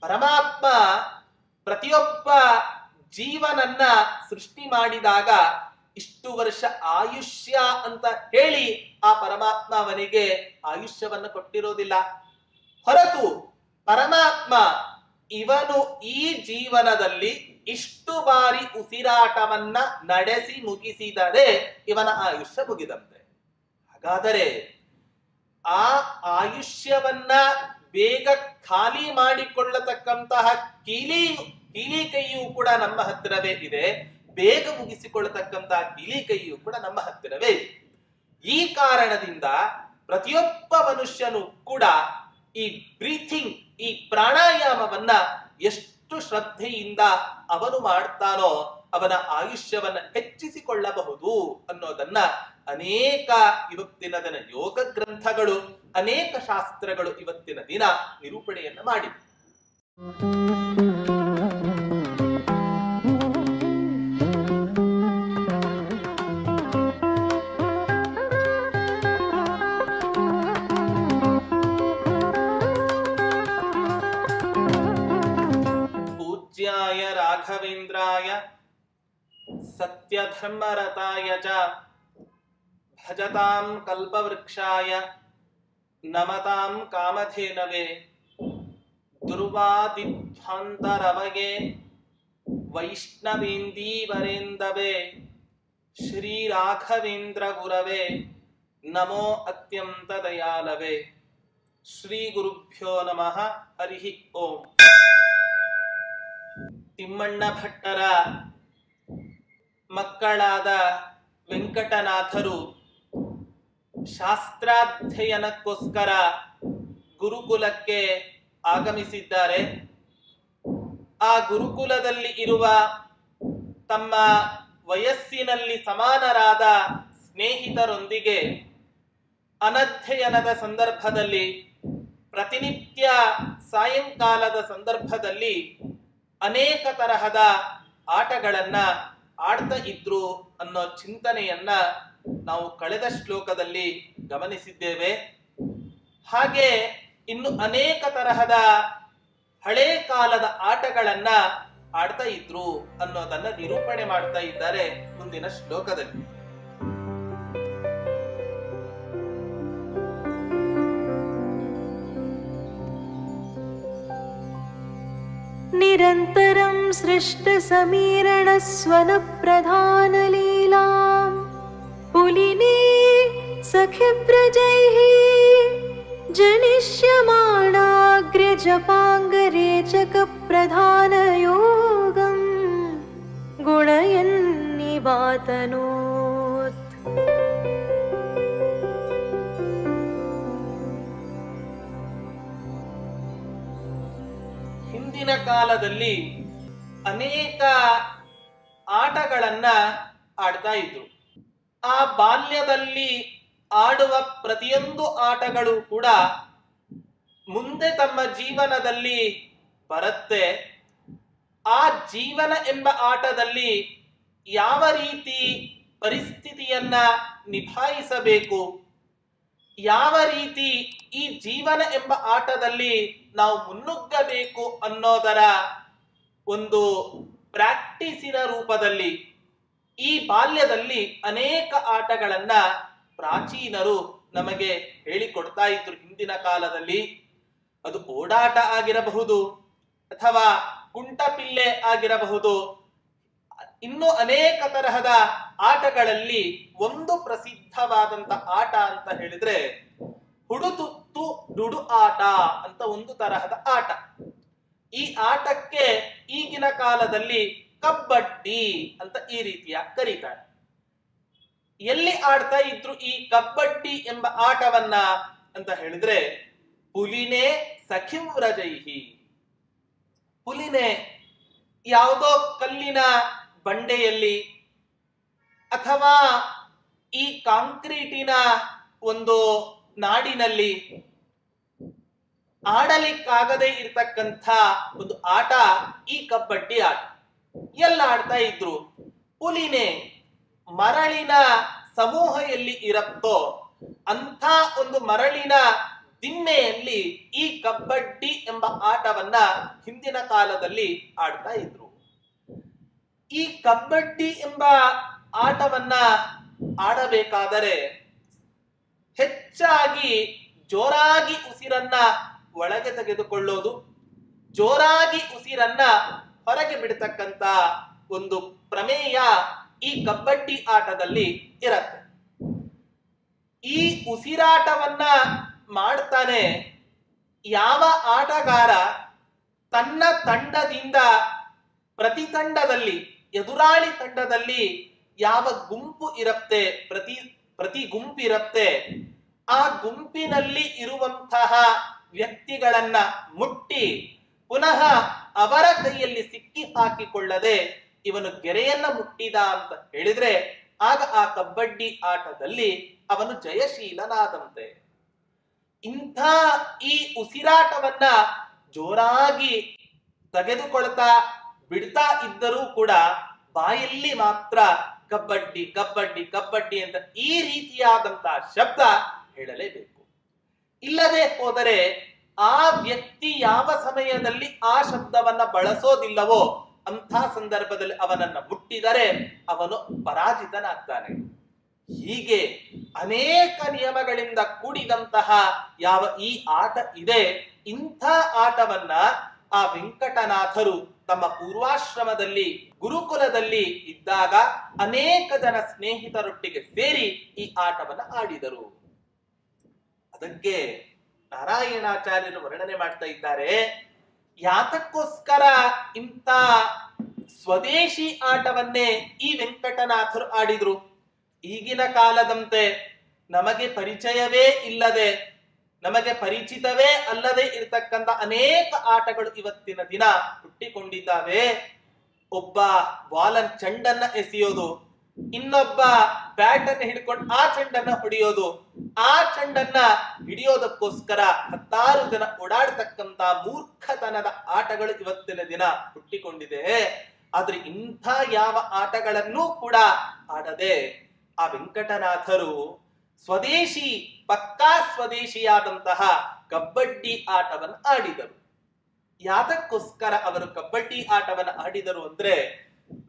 ಪರಮಾತ್ಮ ಪ್ರತಿಯೊಬ್ಬ ಜೀವನನ್ನ ಸೃಷ್ಟಿ ಮಾಡಿದಾಗ ಇಷ್ಟು ವರ್ಷ ಆಯುಷ್ಯ ಅಂತ ಹೇಳಿ ಆ ಪರಮಾತ್ಮ ಅವನಿಗೆ ಆಯುಷ್ಯವನ್ನು ಕೊಟ್ಟಿರೋದಿಲ್ಲ. ಹೊರತು ಪರಮಾತ್ಮ ಇವನು ಈ ಜೀವನದಲ್ಲಿ ಇಷ್ಟು ಬಾರಿ ಉಸಿರಾಟವನ್ನ ನಡೆಸಿ ಮುಗಿಸಿದರೆ ಇವನ ಆಯುಷ್ಯ ಮುಗಿದಂತೆ. ಹಾಗಾದರೆ ಆ ಆಯುಷ್ಯವನ್ನ ಬೇಗ ಖಾಲಿ ಮಾಡಿಕೊಳ್ಳತಕ್ಕಂತಹ ಕೀಲಿಕೈಯೂ ಕೂಡ ನಮ್ಮ ಹತ್ತಿರವೇ ಇದೆ, ಬೇಗ ಮುಗಿಸಿಕೊಳ್ಳತಕ್ಕಂತಹ ಕೀಲಿಕೈಯೂ ಕೂಡ ನಮ್ಮ ಹತ್ತಿರವೇ ಇದೆ. ಈ ಕಾರಣದಿಂದ ಪ್ರತಿಯೊಬ್ಬ ಮನುಷ್ಯನು ಕೂಡ ಈ ಬ್ರೀಥಿಂಗ್, ಈ ಪ್ರಾಣಾಯಾಮವನ್ನ ಎಷ್ಟು ಶ್ರದ್ಧೆಯಿಂದ ಅವನು ಮಾಡ್ತಾನೋ ಅವನ ಆಯುಷ್ಯವನ್ನ ಹೆಚ್ಚಿಸಿಕೊಳ್ಳಬಹುದು ಅನ್ನೋದನ್ನ ಅನೇಕ ಇವತ್ತಿನ ದಿನ ಯೋಗ ಗ್ರಂಥಗಳು, ಅನೇಕ ಶಾಸ್ತ್ರಗಳು ಇವತ್ತಿನ ದಿನ ನಿರೂಪಣೆಯನ್ನ ಮಾಡಿವೆ. ಪೂಜ್ಯಾಯ ರಾಘವೇಂದ್ರಾಯ ಸತ್ಯಧರ್ಮರತಾಯ ಚ ಭಜತಾಂ ಕಲ್ಪವೃಕ್ಷಾಯ ನಮತಾಂ ಕಾಮಧೇನವೇ ದುರ್ವಾದಿಧ್ವಾಂತರವಗೆ ವೈಷ್ಣವೇಂದೀವರೇಂದವೇ ಶ್ರೀ ರಾಘವೇಂದ್ರ ಗುರವೇ ನಮೋ ಅತ್ಯಂತ ದಯಾಲವೇ. ಶ್ರೀ ಗುರುಭ್ಯೋ ನಮಃ. ಹರಿ ಓಂ. ತಿಮ್ಮಣ್ಣ ಭಟ್ಟರ ಮಕ್ಕಳಾದ ವೆಂಕಟನಾಥರು ಶಾಸ್ತ್ರಾಧ್ಯಯನಕ್ಕೋಸ್ಕರ ಗುರುಕುಲಕ್ಕೆ ಆಗಮಿಸಿದ್ದಾರೆ. ಆ ಗುರುಕುಲದಲ್ಲಿ ಇರುವ ತಮ್ಮ ವಯಸ್ಸಿನಲ್ಲಿ ಸಮಾನರಾದ ಸ್ನೇಹಿತರೊಂದಿಗೆ ಅನಧ್ಯಯನದ ಸಂದರ್ಭದಲ್ಲಿ, ಪ್ರತಿನಿತ್ಯ ಸಾಯಂಕಾಲದ ಸಂದರ್ಭದಲ್ಲಿ ಅನೇಕ ತರಹದ ಆಟಗಳನ್ನ ಆಡ್ತಾ ಇದ್ರು ಅನ್ನೋ ಚಿಂತನೆಯನ್ನ ನಾವು ಕಳೆದ ಶ್ಲೋಕದಲ್ಲಿ ಗಮನಿಸಿದ್ದೇವೆ. ಹಾಗೆ ಇನ್ನು ಅನೇಕ ತರಹದ ಹಳೆ ಕಾಲದ ಆಟಗಳನ್ನ ಆಡ್ತಾ ಇದ್ರು ಅನ್ನೋದನ್ನ ನಿರೂಪಣೆ ಮಾಡ್ತಾ ಇದ್ದಾರೆ ಮುಂದಿನ ಶ್ಲೋಕದಲ್ಲಿ. ನಿರಂತರಂ ಸೃಷ್ಟ ಸಮೀರಣ ಸ್ವನ ಪ್ರಧಾನ ಲೀಲಾಂ ಪುಲಿನೇ ಸಖಿವ್ರಜೈಃ ಜನಿಷ್ಯಮಾಣಾಗ್ರ್ಯ ಜಪಾಂಗರೇಚಕ ಪ್ರಧಾನ ಯೋಗಂ ಗುಣಯನ್ನಿವಾತನೋತ್. ಹಿಂದಿನ ಕಾಲದಲ್ಲಿ ಅನೇಕ ಆಟಗಳನ್ನ ಆಡ್ತಾ ಇದ್ರು. ಆ ಬಾಲ್ಯದಲ್ಲಿ ಆಡುವ ಪ್ರತಿಯೊಂದು ಆಟಗಳು ಕೂಡ ಮುಂದೆ ತಮ್ಮ ಜೀವನದಲ್ಲಿ ಬರುತ್ತೆ. ಆ ಜೀವನ ಎಂಬ ಆಟದಲ್ಲಿ ಯಾವ ರೀತಿ ಪರಿಸ್ಥಿತಿಯನ್ನ ನಿಭಾಯಿಸಬೇಕು, ಯಾವ ರೀತಿ ಈ ಜೀವನ ಎಂಬ ಆಟದಲ್ಲಿ ನಾವು ಮುನ್ನುಗ್ಗಬೇಕು ಅನ್ನೋದರ ಒಂದು ಪ್ರಾಕ್ಟೀಸಿನ ರೂಪದಲ್ಲಿ ಈ ಬಾಲ್ಯದಲ್ಲಿ ಅನೇಕ ಆಟಗಳನ್ನ ಪ್ರಾಚೀನರು ನಮಗೆ ಹೇಳಿಕೊಡ್ತಾ ಇದ್ರು. ಹಿಂದಿನ ಕಾಲದಲ್ಲಿ ಅದು ಓಡಾಟ ಆಗಿರಬಹುದು, ಅಥವಾ ಕುಂಟಪಿಲ್ಲೆ ಆಗಿರಬಹುದು, ಇನ್ನು ಅನೇಕ ತರಹದ ಆಟಗಳಲ್ಲಿ ಒಂದು ಪ್ರಸಿದ್ಧವಾದಂತ ಆಟ ಅಂತ ಹೇಳಿದ್ರೆ ಹುಡುತುತ್ತು ಡುಡು ಆಟ ಅಂತ ಒಂದು ತರಹದ ಆಟ. ಈ ಆಟಕ್ಕೆ ಈಗಿನ ಕಾಲದಲ್ಲಿ ಕಬ್ಬಡ್ಡಿ ಅಂತ ಈ ರೀತಿಯ ಕರೀತಾರೆ. ಎಲ್ಲಿ ಆಡ್ತಾ ಇದ್ರು ಈ ಕಬ್ಬಡ್ಡಿ ಎಂಬ ಆಟವನ್ನ ಅಂತ ಹೇಳಿದ್ರೆ ಪುಲಿನೇ ಸಖಿವ್ರಜೈಹಿ. ಪುಲಿನೇ ಯಾವುದೋ ಕಲ್ಲಿನ ಬಂಡೆಯಲ್ಲಿ ಅಥವಾ ಈ ಕಾಂಕ್ರೀಟಿನ ಒಂದು ನಾಡಿನಲ್ಲಿ ಆಡಲಿಕ್ಕಾಗದೇ ಇರತಕ್ಕಂಥ ಒಂದು ಆಟ ಈ ಕಬ್ಬಡ್ಡಿ ಆಟ. ಎಲ್ಲ ಆಡ್ತಾ ಇದ್ರು. ಪುಲಿನೇ ಮರಳಿನ ಸಮೂಹ ಎಲ್ಲಿ ಇರುತ್ತೋ ಅಂಥ ಒಂದು ಮರಳಿನ ದಿಣ್ಣೆಯಲ್ಲಿ ಈ ಕಬಡ್ಡಿ ಎಂಬ ಆಟವನ್ನ ಹಿಂದಿನ ಕಾಲದಲ್ಲಿ ಆಡ್ತಾ ಇದ್ರು. ಈ ಕಬಡ್ಡಿ ಎಂಬ ಆಟವನ್ನ ಆಡಬೇಕಾದರೆ ಹೆಚ್ಚಾಗಿ ಜೋರಾಗಿ ಉಸಿರನ್ನ ಒಳಗೆ ತೆಗೆದುಕೊಳ್ಳೋದು, ಜೋರಾಗಿ ಉಸಿರನ್ನ ಹೊರಗೆ ಬಿಡತಕ್ಕಂತ ಒಂದು ಪ್ರಮೇಯ ಈ ಕಬಡ್ಡಿ ಆಟದಲ್ಲಿ ಇರತ್ತೆ. ಈ ಉಸಿರಾಟವನ್ನ ಮಾಡ್ತಾನೆ ಯಾವ ಆಟಗಾರ ತನ್ನ ತಂಡದಿಂದ ಪ್ರತಿ ತಂಡದಲ್ಲಿ, ಎದುರಾಳಿ ತಂಡದಲ್ಲಿ ಯಾವ ಗುಂಪು ಇರುತ್ತೆ, ಪ್ರತಿ ಗುಂಪಿರತ್ತೆ, ಆ ಗುಂಪಿನಲ್ಲಿ ಇರುವಂತಹ ವ್ಯಕ್ತಿಗಳನ್ನ ಮುಟ್ಟಿ ಪುನಃ ಅವರ ಕೈಯಲ್ಲಿ ಸಿಕ್ಕಿ ಹಾಕಿಕೊಳ್ಳದೆ ಇವನು ಗೆರೆಯನ್ನ ಮುಟ್ಟಿದ ಅಂತ ಹೇಳಿದ್ರೆ ಆಗ ಆ ಕಬಡ್ಡಿ ಆಟದಲ್ಲಿ ಅವನು ಜಯಶೀಲನಾದಂತೆ. ಇಂಥ ಈ ಉಸಿರಾಟವನ್ನ ಜೋರಾಗಿ ತೆಗೆದುಕೊಳ್ತಾ ಬಿಡ್ತಾ ಇದ್ದರೂ ಕೂಡ ಬಾಯಲ್ಲಿ ಮಾತ್ರ ಕಬಡ್ಡಿ ಕಬಡ್ಡಿ ಕಬಡ್ಡಿ ಅಂತ ಈ ರೀತಿಯಾದಂತಹ ಶಬ್ದ ಹೇಳಲೇಬೇಕು. ಇಲ್ಲದೆ ಹೋದರೆ ಆ ವ್ಯಕ್ತಿ ಯಾವ ಸಮಯದಲ್ಲಿ ಆ ಶಬ್ದವನ್ನ ಬಳಸೋದಿಲ್ಲವೋ ಅಂಥ ಸಂದರ್ಭದಲ್ಲಿ ಅವನನ್ನ ಮುಟ್ಟಿದರೆ ಅವನು ಪರಾಜಿತನಾಗ್ತಾನೆ. ಹೀಗೆ ಅನೇಕ ನಿಯಮಗಳಿಂದ ಕೂಡಿದಂತಹ ಯಾವ ಈ ಆಟ ಇದೆ, ಇಂಥ ಆಟವನ್ನ ಆ ವೆಂಕಟನಾಥರು ತಮ್ಮ ಪೂರ್ವಾಶ್ರಮದಲ್ಲಿ ಗುರುಕುಲದಲ್ಲಿ ಇದ್ದಾಗ ಅನೇಕ ಜನ ಸ್ನೇಹಿತರೊಟ್ಟಿಗೆ ಸೇರಿ ಈ ಆಟವನ್ನ ಆಡಿದರು. ಅದಕ್ಕೆ ನಾರಾಯಣಾಚಾರ್ಯರು ವರ್ಣನೆ ಮಾಡ್ತಾ ಇದ್ದಾರೆ, ಯಾತಕ್ಕೋಸ್ಕರ ಇಂಥ ಸ್ವದೇಶಿ ಆಟವನ್ನೇ ಈ ವೆಂಕಟನಾಥರು ಆಡಿದ್ರು. ಈಗಿನ ಕಾಲದಂತೆ ನಮಗೆ ಪರಿಚಯವೇ ಇಲ್ಲದೆ, ನಮಗೆ ಪರಿಚಿತವೇ ಅಲ್ಲದೆ ಇರತಕ್ಕಂತ ಅನೇಕ ಆಟಗಳು ಇವತ್ತಿನ ದಿನ ಹುಟ್ಟಿಕೊಂಡಿದ್ದಾವೆ. ಒಬ್ಬ ಬಾಲನ್ ಚೆಂಡನ್ನ ಎಸೆಯೋದು, ಇನ್ನೊಬ್ಬ ಬ್ಯಾಟ್ ಅನ್ನು ಹಿಡ್ಕೊಂಡು ಆ ಚೆಂಡನ್ನ ಹೊಡೆಯೋದು, ಆ ಚೆಂಡನ್ನ ಹಿಡಿಯೋದಕ್ಕೋಸ್ಕರ 10 ಜನ ಓಡಾಡ್ತಕ್ಕಂತ ಮೂರ್ಖತನದ ಆಟಗಳು ಇವತ್ತಿನ ದಿನ ಹುಟ್ಟಿಕೊಂಡಿದೆ. ಆದ್ರೆ ಇಂಥ ಯಾವ ಆಟಗಳನ್ನೂ ಕೂಡ ಆಡದೆ ಆ ವೆಂಕಟನಾಥರು ಸ್ವದೇಶಿ, ಪಕ್ಕಾ ಸ್ವದೇಶಿಯಾದಂತಹ ಕಬಡ್ಡಿ ಆಟವನ್ನು ಆಡಿದರು. ಯಾತಕ್ಕೋಸ್ಕರ ಅವರು ಕಬಡ್ಡಿ ಆಟವನ್ನು ಆಡಿದರು ಅಂದ್ರೆ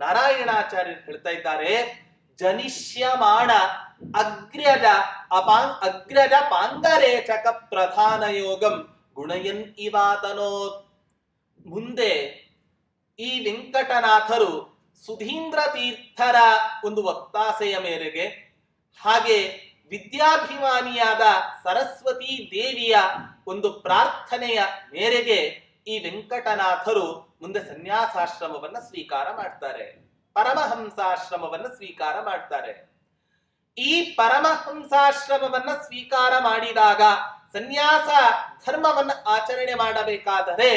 ನಾರಾಯಣಾಚಾರ್ಯರು ಹೇಳ್ತಾ ಇದ್ದಾರೆ, ಜನಿಷ್ಯಮಾಣ ಅಗ್ರಜ ಪಾಂಗರೇಚಕ ಪ್ರಧಾನ ಯೋಗಂ ಗುಣಯನ್ ಇವಾತನೋ. ಮುಂದೆ ಈ ವೆಂಕಟನಾಥರು ಸುಧೀಂದ್ರ ತೀರ್ಥರ ಒಂದು ಒತ್ತಾಸೆಯ ಮೇರೆಗೆ, ಹಾಗೆ ವಿದ್ಯಾಭಿಮಾನಿಯಾದ ಸರಸ್ವತಿ ದೇವಿಯ ಒಂದು ಪ್ರಾರ್ಥನೆಯ ಮೇರೆಗೆ ಈ ವೆಂಕಟನಾಥರು ಮುಂದೆ ಸನ್ಯಾಸಾಶ್ರಮವನ್ನ ಸ್ವೀಕಾರ ಮಾಡ್ತಾರೆ, ಪರಮಹಂಸಾಶ್ರಮವನ್ನ ಸ್ವೀಕಾರ ಮಾಡ್ತಾರೆ. ಈ ಪರಮಹಂಸಾಶ್ರಮವನ್ನ ಸ್ವೀಕಾರ ಮಾಡಿದಾಗ ಸನ್ಯಾಸ ಧರ್ಮವನ್ನ ಆಚರಣೆ ಮಾಡಬೇಕಾದರೆ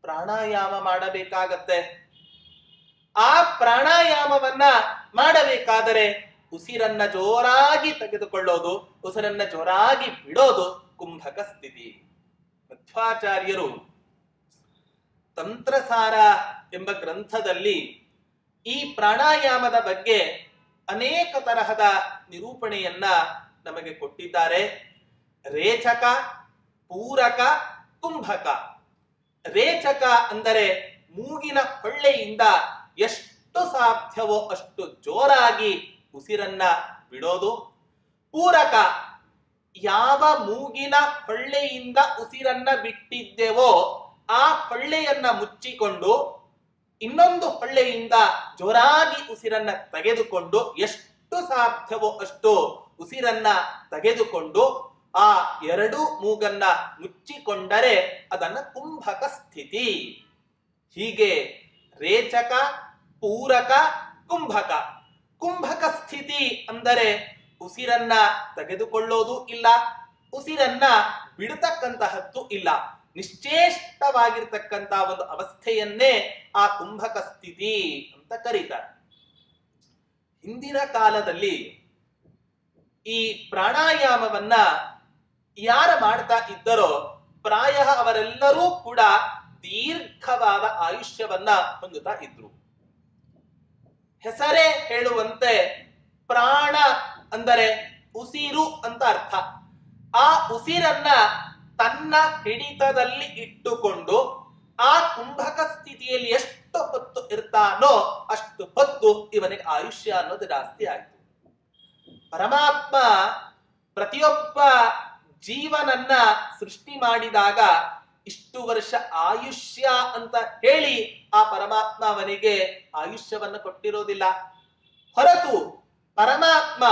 ಪ್ರಾಣಾಯಾಮ ಮಾಡಬೇಕಾಗತ್ತೆ. ಆ ಪ್ರಾಣಾಯಾಮವನ್ನ ಮಾಡಬೇಕಾದರೆ ಉಸಿರನ್ನ ಜೋರಾಗಿ ತೆಗೆದುಕೊಳ್ಳೋದು, ಉಸಿರನ್ನ ಜೋರಾಗಿ ಬಿಡೋದು ಕುಂಭಕ ಸ್ಥಿತಿ. ಮಧ್ವಾಚಾರ್ಯರು ತಂತ್ರಸಾರ ಎಂಬ ಗ್ರಂಥದಲ್ಲಿ ಈ ಪ್ರಾಣಾಯಾಮದ ಬಗ್ಗೆ ಅನೇಕ ತರಹದ ನಿರೂಪಣೆಯನ್ನ ನಮಗೆ ಕೊಟ್ಟಿದ್ದಾರೆ. ರೇಚಕ, ಪೂರಕ, ಕುಂಭಕ. ರೇಚಕ ಅಂದರೆ ಮೂಗಿನ ಹೊಳ್ಳೆಯಿಂದ ಎಷ್ಟು ಸಾಧ್ಯವೋ ಅಷ್ಟು ಜೋರಾಗಿ ಉಸಿರನ್ನ ಬಿಡೋದು. ಪೂರಕ, ಯಾವ ಮೂಗಿನ ಹೊಳ್ಳೆಯಿಂದ ಉಸಿರನ್ನ ಬಿಟ್ಟಿದ್ದೆವೋ ಆ ಹೊಳ್ಳೆಯನ್ನ ಮುಚ್ಚಿಕೊಂಡು ಇನ್ನೊಂದು ಹೊಳ್ಳೆಯಿಂದ ಜೋರಾಗಿ ಉಸಿರನ್ನ ತೆಗೆದುಕೊಂಡು ಎಷ್ಟು ಸಾಧ್ಯವೋ ಅಷ್ಟು ಉಸಿರನ್ನ ತೆಗೆದುಕೊಂಡು ಆ 2 ಮೂಗನ್ನ ಮುಚ್ಚಿಕೊಂಡರೆ ಅದನ್ನ ಕುಂಭಕ ಸ್ಥಿತಿ. ಹೀಗೆ ರೇಚಕ, ಪೂರಕ, ಕುಂಭಕ. ಕುಂಭಕ ಸ್ಥಿತಿ ಅಂದರೆ ಉಸಿರನ್ನ ತೆಗೆದುಕೊಳ್ಳೋದು ಇಲ್ಲ, ಉಸಿರನ್ನ ಬಿಡತಕ್ಕಂತಹದ್ದು ಇಲ್ಲ, ನಿಶ್ಚೇಷ್ಟವಾಗಿರ್ತಕ್ಕಂತ ಒಂದು ಅವಸ್ಥೆಯನ್ನೇ ಆ ಕುಂಭಕ ಸ್ಥಿತಿ ಅಂತ ಕರೀತಾರೆ. ಹಿಂದಿನ ಕಾಲದಲ್ಲಿ ಈ ಪ್ರಾಣಾಯಾಮವನ್ನ ಯಾರು ಮಾಡ್ತಾ ಇದ್ದರೋ ಪ್ರಾಯ ಅವರೆಲ್ಲರೂ ಕೂಡ ದೀರ್ಘವಾದ ಆಯುಷ್ಯವನ್ನ ಹೊಂದುತ್ತಾ ಇದ್ರು. ಹೆಸರೇ ಹೇಳುವಂತೆ ಪ್ರಾಣ ಅಂದರೆ ಉಸಿರು ಅಂತ ಅರ್ಥ. ಆ ಉಸಿರನ್ನ ತನ್ನ ಹಿಡಿತದಲ್ಲಿ ಇಟ್ಟುಕೊಂಡು ಆ ಕುಂಭಕ ಸ್ಥಿತಿಯಲ್ಲಿ ಎಷ್ಟು ಹೊತ್ತು ಇರ್ತಾನೋ ಅಷ್ಟು ಹೊತ್ತು ಇವನಿಗೆ ಆಯುಷ್ಯ ಅನ್ನೋದು ಜಾಸ್ತಿ ಆಯ್ತು. ಪರಮಾತ್ಮ ಪ್ರತಿಯೊಬ್ಬ ಜೀವನನ್ನ ಸೃಷ್ಟಿ ಮಾಡಿದಾಗ ಇಷ್ಟು ವರ್ಷ ಆಯುಷ್ಯ ಅಂತ ಹೇಳಿ ಆ ಪರಮಾತ್ಮ ಅವನಿಗೆ ಆಯುಷ್ಯವನ್ನು ಕೊಟ್ಟಿರೋದಿಲ್ಲ. ಹೊರತು ಪರಮಾತ್ಮ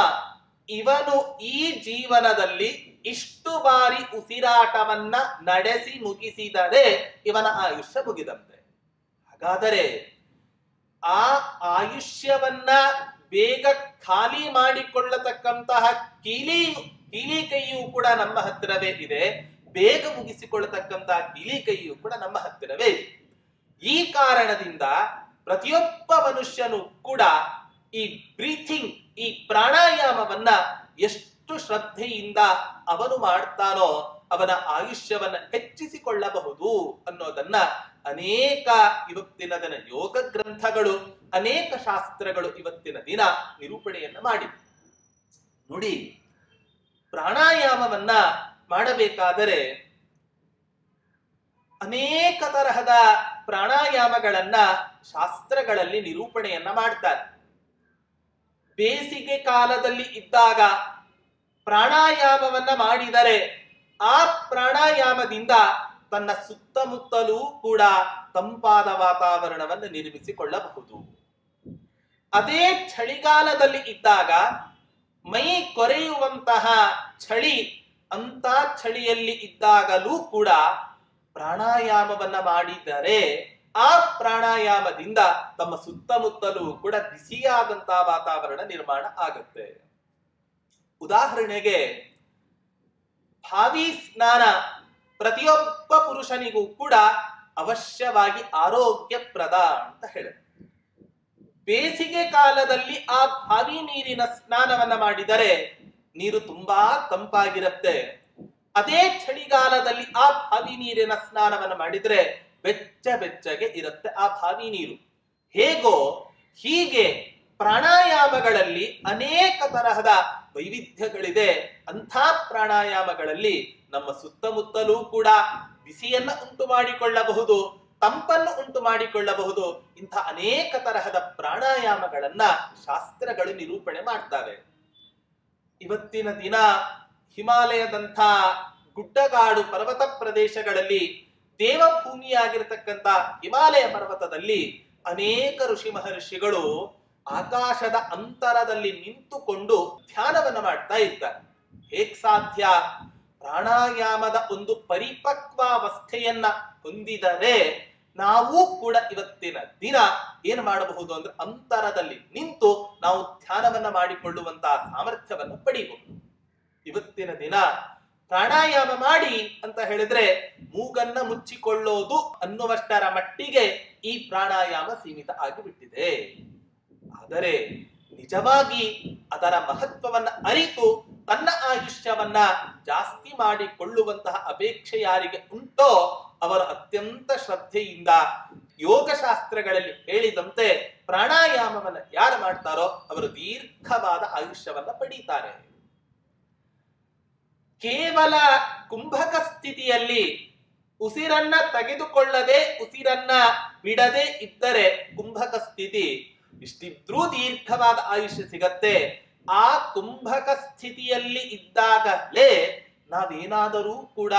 ಇವನು ಈ ಜೀವನದಲ್ಲಿ ಇಷ್ಟು ಬಾರಿ ಉಸಿರಾಟವನ್ನ ನಡೆಸಿ ಮುಗಿಸಿದರೆ ಇವನ ಆಯುಷ್ಯ ಮುಗಿದಂತೆ. ಹಾಗಾದರೆ ಆ ಆಯುಷ್ಯವನ್ನ ಬೇಗ ಖಾಲಿ ಮಾಡಿಕೊಳ್ಳತಕ್ಕಂತಹ ಕೀಲಿಕೈಯೂ ಕೂಡ ನಮ್ಮ ಹತ್ತಿರವೇ ಇದೆ, ಬೇಗ ಮುಗಿಸಿಕೊಳ್ಳತಕ್ಕಂತಹ ಕೀಲಿಕೈಯೂ ಕೂಡ ನಮ್ಮ ಹತ್ತಿರವೇ ಇದೆ. ಈ ಕಾರಣದಿಂದ ಪ್ರತಿಯೊಬ್ಬ ಮನುಷ್ಯನು ಕೂಡ ಈ ಬ್ರೀಥಿಂಗ್, ಈ ಪ್ರಾಣಾಯಾಮವನ್ನ ಎಷ್ಟು ಶ್ರದ್ಧೆಯಿಂದ ಅವನು ಮಾಡ್ತಾನೋ ಅವನ ಆಯುಷ್ಯವನ್ನ ಹೆಚ್ಚಿಸಿಕೊಳ್ಳಬಹುದು ಅನ್ನೋದನ್ನ ಅನೇಕ ಇವತ್ತಿನ ದಿನ ಯೋಗ ಗ್ರಂಥಗಳು, ಅನೇಕ ಶಾಸ್ತ್ರಗಳು ಇವತ್ತಿನ ದಿನ ನಿರೂಪಣೆಯನ್ನ ಮಾಡಿವೆ. ನೋಡಿ, ಪ್ರಾಣಾಯಾಮವನ್ನ ಮಾಡಬೇಕಾದರೆ ಅನೇಕ ತರಹದ ಪ್ರಾಣಾಯಾಮಗಳನ್ನ ಶಾಸ್ತ್ರಗಳಲ್ಲಿ ನಿರೂಪಣೆಯನ್ನ ಮಾಡ್ತಾರೆ. ಬೇಸಿಗೆ ಕಾಲದಲ್ಲಿ ಇದ್ದಾಗ ಪ್ರಾಣಾಯಾಮವನ್ನ ಮಾಡಿದರೆ ಆ ಪ್ರಾಣಾಯಾಮದಿಂದ ತನ್ನ ಸುತ್ತಮುತ್ತಲೂ ಕೂಡ ತಂಪಾದ ವಾತಾವರಣವನ್ನು ನಿರ್ಮಿಸಿಕೊಳ್ಳಬಹುದು. ಅದೇ ಚಳಿಗಾಲದಲ್ಲಿ ಇದ್ದಾಗ ಮೈ ಕೊರೆಯುವಂತಹ ಚಳಿ, ಅಂತ ಚಳಿಯಲ್ಲಿ ಇದ್ದಾಗಲೂ ಕೂಡ ಪ್ರಾಣಾಯಾಮವನ್ನ ಮಾಡಿದರೆ ಆ ಪ್ರಾಣಾಯಾಮದಿಂದ ತಮ್ಮ ಸುತ್ತಮುತ್ತಲೂ ಕೂಡ ಬಿಸಿಯಾದಂತಹ ವಾತಾವರಣ ನಿರ್ಮಾಣ ಆಗುತ್ತೆ. ಉದಾಹರಣೆಗೆ, ಬಾವಿ ಸ್ನಾನ ಪ್ರತಿಯೊಬ್ಬ ಪುರುಷನಿಗೂ ಕೂಡ ಅವಶ್ಯವಾಗಿ ಆರೋಗ್ಯಪ್ರದ ಅಂತ ಹೇಳುತ್ತೆ. ಬೇಸಿಗೆ ಕಾಲದಲ್ಲಿ ಆ ಬಾವಿ ನೀರಿನ ಸ್ನಾನವನ್ನ ಮಾಡಿದರೆ ನೀರು ತುಂಬಾ ತಂಪಾಗಿರುತ್ತೆ. ಅದೇ ಚಳಿಗಾಲದಲ್ಲಿ ಆ ಬಾವಿ ನೀರಿನ ಸ್ನಾನವನ್ನ ಮಾಡಿದ್ರೆ ಬೆಚ್ಚಗೆ ಇರುತ್ತೆ ಆ ಬಾವಿ ನೀರು. ಹೇಗೋ ಹೀಗೆ ಪ್ರಾಣಾಯಾಮಗಳಲ್ಲಿ ಅನೇಕ ತರಹದ ವೈವಿಧ್ಯಗಳಿದೆ. ಅಂಥ ಪ್ರಾಣಾಯಾಮಗಳಲ್ಲಿ ನಮ್ಮ ಸುತ್ತಮುತ್ತಲೂ ಕೂಡ ಬಿಸಿಯನ್ನ ಉಂಟು ಮಾಡಿಕೊಳ್ಳಬಹುದು, ತಂಪನ್ನು ಉಂಟು ಮಾಡಿಕೊಳ್ಳಬಹುದು. ಇಂಥ ಅನೇಕ ತರಹದ ಪ್ರಾಣಾಯಾಮಗಳನ್ನ ಶಾಸ್ತ್ರಗಳು ನಿರೂಪಣೆ ಮಾಡ್ತವೆ. ಇವತ್ತಿನ ದಿನ ಹಿಮಾಲಯದಂಥ ಗುಡ್ಡಗಾಡು ಪರ್ವತ ಪ್ರದೇಶಗಳಲ್ಲಿ, ದೇವಭೂಮಿಯಾಗಿರತಕ್ಕಂಥ ಹಿಮಾಲಯ ಪರ್ವತದಲ್ಲಿ ಅನೇಕ ಋಷಿ ಮಹರ್ಷಿಗಳು ಆಕಾಶದ ಅಂತರದಲ್ಲಿ ನಿಂತುಕೊಂಡು ಧ್ಯಾನವನ್ನ ಮಾಡ್ತಾ ಇರ್ತಾರೆ. ಹೇಗ್ ಸಾಧ್ಯ? ಪ್ರಾಣಾಯಾಮದ ಒಂದು ಪರಿಪಕ್ವಾವಸ್ಥೆಯನ್ನ ಹೊಂದಿದರೆ ನಾವು ಕೂಡ ಇವತ್ತಿನ ದಿನ ಏನ್ ಮಾಡಬಹುದು ಅಂದ್ರೆ ಅಂತರದಲ್ಲಿ ನಿಂತು ನಾವು ಧ್ಯಾನವನ್ನ ಮಾಡಿಕೊಳ್ಳುವಂತಹ ಸಾಮರ್ಥ್ಯವನ್ನು ಪಡೆಯಬಹುದು. ಇವತ್ತಿನ ದಿನ ಪ್ರಾಣಾಯಾಮ ಮಾಡಿ ಅಂತ ಹೇಳಿದ್ರೆ ಮೂಗನ್ನ ಮುಚ್ಚಿಕೊಳ್ಳೋದು ಅನ್ನುವಷ್ಟರ ಮಟ್ಟಿಗೆ ಈ ಪ್ರಾಣಾಯಾಮ ಸೀಮಿತ ಆಗಿಬಿಟ್ಟಿದೆ. ಆದರೆ ನಿಜವಾಗಿ ಅದರ ಮಹತ್ವವನ್ನ ಅರಿತು ತನ್ನ ಆಯುಷ್ಯವನ್ನ ಜಾಸ್ತಿ ಮಾಡಿಕೊಳ್ಳುವಂತಹ ಅಪೇಕ್ಷೆ ಯಾರಿಗೆ ಉಂಟೋ ಅವರು ಅತ್ಯಂತ ಶ್ರದ್ಧೆಯಿಂದ ಯೋಗಶಾಸ್ತ್ರಗಳಲ್ಲಿ ಹೇಳಿದಂತೆ ಪ್ರಾಣಾಯಾಮವನ್ನ ಯಾರು ಮಾಡ್ತಾರೋ ಅವರು ದೀರ್ಘವಾದ ಆಯುಷ್ಯವನ್ನ ಪಡೀತಾರೆ. ಕೇವಲ ಕುಂಭಕ ಸ್ಥಿತಿಯಲ್ಲಿ ಉಸಿರನ್ನ ತೆಗೆದುಕೊಳ್ಳದೆ ಉಸಿರನ್ನ ಬಿಡದೆ ಇದ್ದರೆ ಕುಂಭಕ ಸ್ಥಿತಿ ಇಷ್ಟಿದ್ರೂ ದೀರ್ಘವಾದ ಆಯುಷ್ಯ ಸಿಗತ್ತೆ. ಆ ಕುಂಭಕ ಸ್ಥಿತಿಯಲ್ಲಿ ಇದ್ದಾಗಲೇ ನಾವೇನಾದರೂ ಕೂಡ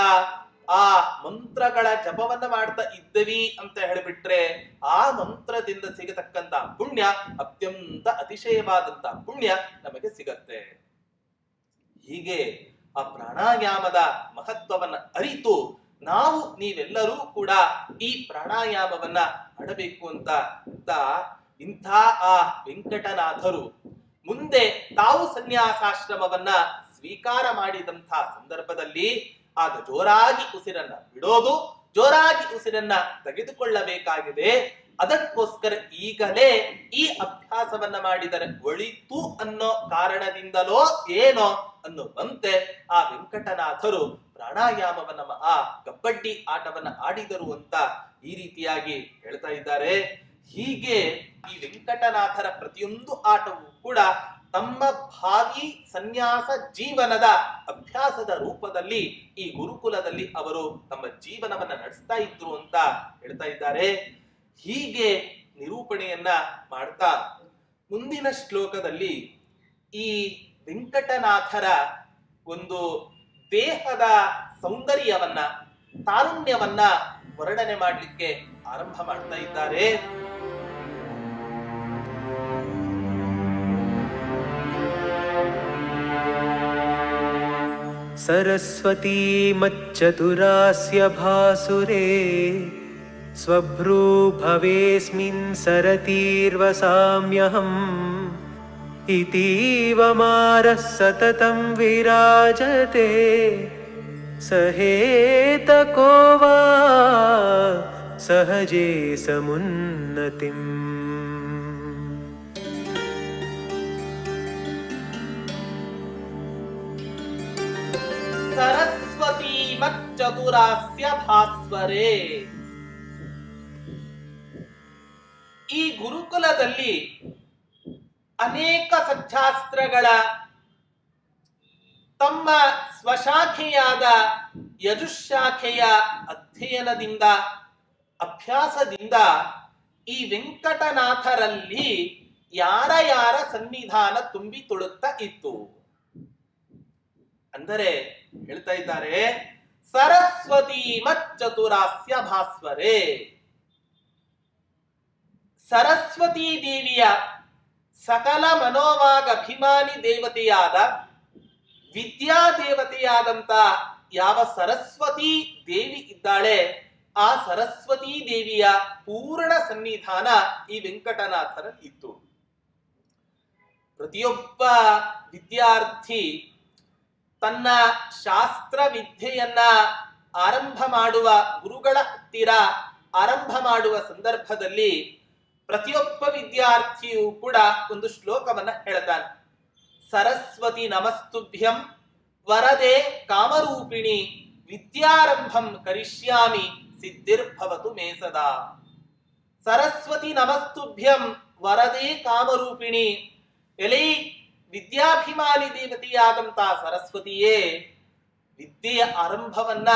ಆ ಮಂತ್ರಗಳ ಜಪವನ್ನ ಮಾಡ್ತಾ ಇದ್ದೀವಿ ಅಂತ ಹೇಳಿಬಿಟ್ರೆ ಆ ಮಂತ್ರದಿಂದ ಸಿಗತಕ್ಕಂತ ಪುಣ್ಯ ಅತ್ಯಂತ ಅತಿಶಯವಾದಂತ ಪುಣ್ಯ ನಮಗೆ ಸಿಗತ್ತೆ. ಹೀಗೆ ಆ ಪ್ರಾಣಾಯಾಮದ ಮಹತ್ವವನ್ನ ಅರಿತು ನಾವು ನೀವೆಲ್ಲರೂ ಕೂಡ ಈ ಪ್ರಾಣಾಯಾಮವನ್ನ ಮಾಡಬೇಕು ಅಂತ ಇಂಥ ಆ ವೆಂಕಟನಾಥರು ಮುಂದೆ ತಾವು ಸನ್ಯಾಸಾಶ್ರಮವನ್ನ ಸ್ವೀಕಾರ ಮಾಡಿದಂಥ ಸಂದರ್ಭದಲ್ಲಿ ಆಗ ಜೋರಾಗಿ ಉಸಿರನ್ನ ಬಿಡೋದು, ಜೋರಾಗಿ ಉಸಿರನ್ನ ತೆಗೆದುಕೊಳ್ಳಬೇಕಾಗಿದೆ. ಅದಕ್ಕೋಸ್ಕರ ಈಗಲೇ ಈ ಅಭ್ಯಾಸವನ್ನ ಮಾಡಿದರೆ ಒಳಿತು ಅನ್ನೋ ಕಾರಣದಿಂದಲೋ ಏನೋ ಅನ್ನುವಂತೆ ಆ ವೆಂಕಟನಾಥರು ಪ್ರಾಣಾಯಾಮವನ್ನ ಆ ಕಬಡ್ಡಿ ಆಟವನ್ನ ಆಡಿದರು ಅಂತ ಈ ರೀತಿಯಾಗಿ ಹೇಳ್ತಾ ಇದ್ದಾರೆ. ಹೀಗೆ ಈ ವೆಂಕಟನಾಥರ ಪ್ರತಿಯೊಂದು ಆಟವೂ ಕೂಡ ತಮ್ಮ ಭಾವಿ ಸನ್ಯಾಸ ಜೀವನದ ಅಭ್ಯಾಸದ ರೂಪದಲ್ಲಿ ಈ ಗುರುಕುಲದಲ್ಲಿ ಅವರು ತಮ್ಮ ಜೀವನವನ್ನ ನಡೆಸ್ತಾ ಇದ್ರು ಅಂತ ಹೇಳ್ತಾ ಇದ್ದಾರೆ. ಹೀಗೆ ನಿರೂಪಣೆಯನ್ನ ಮಾಡ್ತಾ ಮುಂದಿನ ಶ್ಲೋಕದಲ್ಲಿ ಈ ವೆಂಕಟನಾಥರ ಒಂದು ದೇಹದ ಸೌಂದರ್ಯವನ್ನ, ತಾರುಣ್ಯವನ್ನ ವರ್ಣನೆ ಮಾಡಲಿಕ್ಕೆ ಆರಂಭ ಮಾಡ್ತಾ ಇದ್ದಾರೆ. सरस्वती मच्चतुरास्य भासुरे स्वभ्रूभवेस्मिन् सरतीर्वसाम्यहम् इतीव मारः सततं विराजते सहेतको वा सहजे समुन्नतिम्. ಸರಸ್ವತಿ ಮಚ್ಚತುರಾಸ್ಯ ಭಾಸ್ವರೇ. ಈ ಗುರುಕುಲದಲ್ಲಿ ಅನೇಕ ಸಚ್ಚಾಸ್ತ್ರಗಳ ತಮ್ಮ ಸ್ವಶಾಖೆಯಾದ ಯಜುಶಾಖೆಯ ಅಧ್ಯಯನದಿಂದ, ಅಭ್ಯಾಸದಿಂದ ಈ ವೆಂಕಟನಾಥರಲ್ಲಿ ಯಾರ ಯಾರ ಸನ್ನಿಧಾನ ತುಂಬಿ ತುಳುಕ್ತಾ ಇತ್ತು ಅಂದರೆ ಹೇಳ್ತಾ ಇದ್ದಾರೆ, ಸರಸ್ವತಿ ಮಚ್ಚತುರಾಸ್ಯ ಭಾಸ್ವರೇ. ಸರಸ್ವತೀ ದೇವಿಯ ಸಕಲ ಮನೋವಾಗಭಿಮಾನಿ ದೇವತೆಯಾದ, ವಿದ್ಯಾ ದೇವತೆಯಾದಂತ ಯಾವ ಸರಸ್ವತೀ ದೇವಿ ಇದ್ದಾಳೆ, ಆ ಸರಸ್ವತೀ ದೇವಿಯ ಪೂರ್ಣ ಸನ್ನಿಧಾನ ಈ ವೆಂಕಟನಾಥರಲ್ಲಿ ಇತ್ತು. ಪ್ರತಿಯೊಬ್ಬ ವಿದ್ಯಾರ್ಥಿ ತನ್ನ ಶಾಸ್ತ್ರ ವಿದ್ಯೆಯನ್ನ ಆರಂಭ ಮಾಡುವ, ಗುರುಗಳ ಹತ್ತಿರ ಆರಂಭ ಮಾಡುವ ಸಂದರ್ಭದಲ್ಲಿ ಪ್ರತಿಯೊಬ್ಬ ವಿದ್ಯಾರ್ಥಿಯು ಕೂಡ ಒಂದು ಶ್ಲೋಕವನ್ನ ಹೇಳ್ತಾನೆ. ಸರಸ್ವತಿ ನಮಸ್ತುಭ್ಯಂ ವರದೆ ಕಾಮರೂಪಿಣಿ ವಿದ್ಯಾರಂಭಂ ಕರಿಷ್ಯಾಮಿ ಸಿದ್ಧಿರ್ಭವತು ಮೇ ಸದಾ. ಸರಸ್ವತಿ ನಮಸ್ತುಭ್ಯಂ ವರದೆ ಕಾಮರೂಪಿಣಿ. ಎಲೈ ವಿದ್ಯಾಭಿಮಾನಿ ದೇವತೆಯಾದಂತ ಸರಸ್ವತಿಯೇ, ವಿದ್ಯೆಯ ಆರಂಭವನ್ನ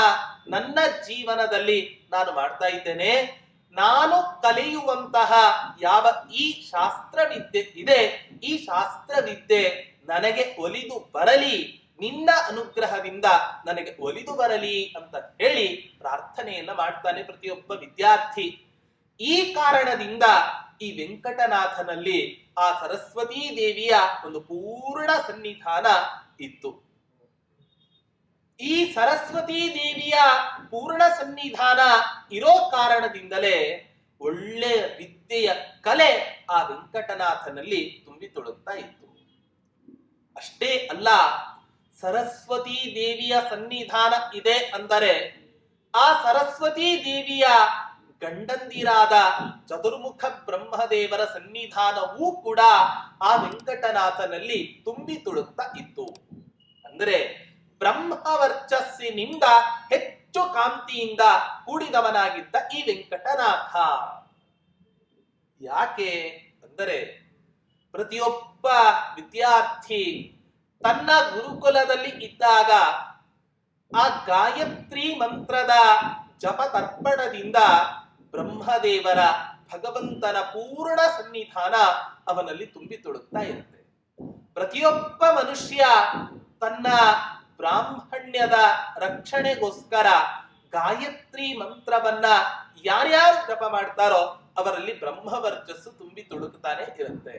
ನನ್ನ ಜೀವನದಲ್ಲಿ ನಾನು ಮಾಡ್ತಾ ಇದ್ದೇನೆ. ನಾನು ಕಲಿಯುವಂತಹ ಯಾವ ಈ ಶಾಸ್ತ್ರ ವಿದ್ಯೆ ಇದೆ, ಈ ಶಾಸ್ತ್ರ ವಿದ್ಯೆ ನನಗೆ ಒಲಿದು ಬರಲಿ, ನಿನ್ನ ಅನುಗ್ರಹದಿಂದ ನನಗೆ ಒಲಿದು ಬರಲಿ ಅಂತ ಹೇಳಿ ಪ್ರಾರ್ಥನೆಯನ್ನ ಮಾಡ್ತಾನೆ ಪ್ರತಿಯೊಬ್ಬ ವಿದ್ಯಾರ್ಥಿ. ಈ ಕಾರಣದಿಂದ ಈ ವೆಂಕಟನಾಥನಲ್ಲಿ ಆ ಸರಸ್ವತೀ ದೇವಿಯ ಒಂದು ಪೂರ್ಣ ಸನ್ನಿಧಾನ ಇತ್ತು. ಈ ಸರಸ್ವತೀ ದೇವಿಯ ಪೂರ್ಣ ಸನ್ನಿಧಾನ ಇರೋ ಕಾರಣದಿಂದಲೇ ಒಳ್ಳೆಯ ವಿದ್ಯೆಯ ಕಲೆ ಆ ವೆಂಕಟನಾಥನಲ್ಲಿ ತುಂಬಿ ತುಳುಕ್ತಾ ಇತ್ತು. ಅಷ್ಟೇ ಅಲ್ಲ, ಸರಸ್ವತೀ ದೇವಿಯ ಸನ್ನಿಧಾನ ಇದೆ ಅಂದರೆ ಆ ಸರಸ್ವತೀ ದೇವಿಯ ಗಂಡಂದಿರಾದ ಚತುರ್ಮುಖ ಬ್ರಹ್ಮದೇವರ ಸನ್ನಿಧಾನವೂ ಕೂಡ ಆ ವೆಂಕಟನಾಥನಲ್ಲಿ ತುಂಬಿ ತುಳುಕ್ತಾ ಇತ್ತು. ಅಂದ್ರೆ ಬ್ರಹ್ಮವರ್ಚಸ್ಸಿನಿಂದ ಹೆಚ್ಚು ಕಾಂತಿಯಿಂದ ಕೂಡಿದವನಾಗಿದ್ದ ಈ ವೆಂಕಟನಾಥ. ಯಾಕೆ ಅಂದರೆ ಪ್ರತಿಯೊಬ್ಬ ವಿದ್ಯಾರ್ಥಿ ತನ್ನ ಗುರುಕುಲದಲ್ಲಿ ಇದ್ದಾಗ ಆ ಗಾಯತ್ರಿ ಮಂತ್ರದ ಜಪ ತರ್ಪಣದಿಂದ ಬ್ರಹ್ಮದೇವರ, ಭಗವಂತನ ಪೂರ್ಣ ಸನ್ನಿಧಾನ ಅವನಲ್ಲಿ ತುಂಬಿ ತುಳುಕ್ತಾ ಇರುತ್ತೆ. ಪ್ರತಿಯೊಬ್ಬ ಮನುಷ್ಯ ತನ್ನ ಬ್ರಾಹ್ಮಣ್ಯದ ರಕ್ಷಣೆಗೋಸ್ಕರ ಗಾಯತ್ರಿ ಮಂತ್ರವನ್ನ ಯಾರ್ಯಾರು ಜಪ ಮಾಡ್ತಾರೋ ಅವರಲ್ಲಿ ಬ್ರಹ್ಮವರ್ಚಸ್ಸು ತುಂಬಿ ತುಳುಕ್ತಾನೆ ಇರುತ್ತೆ.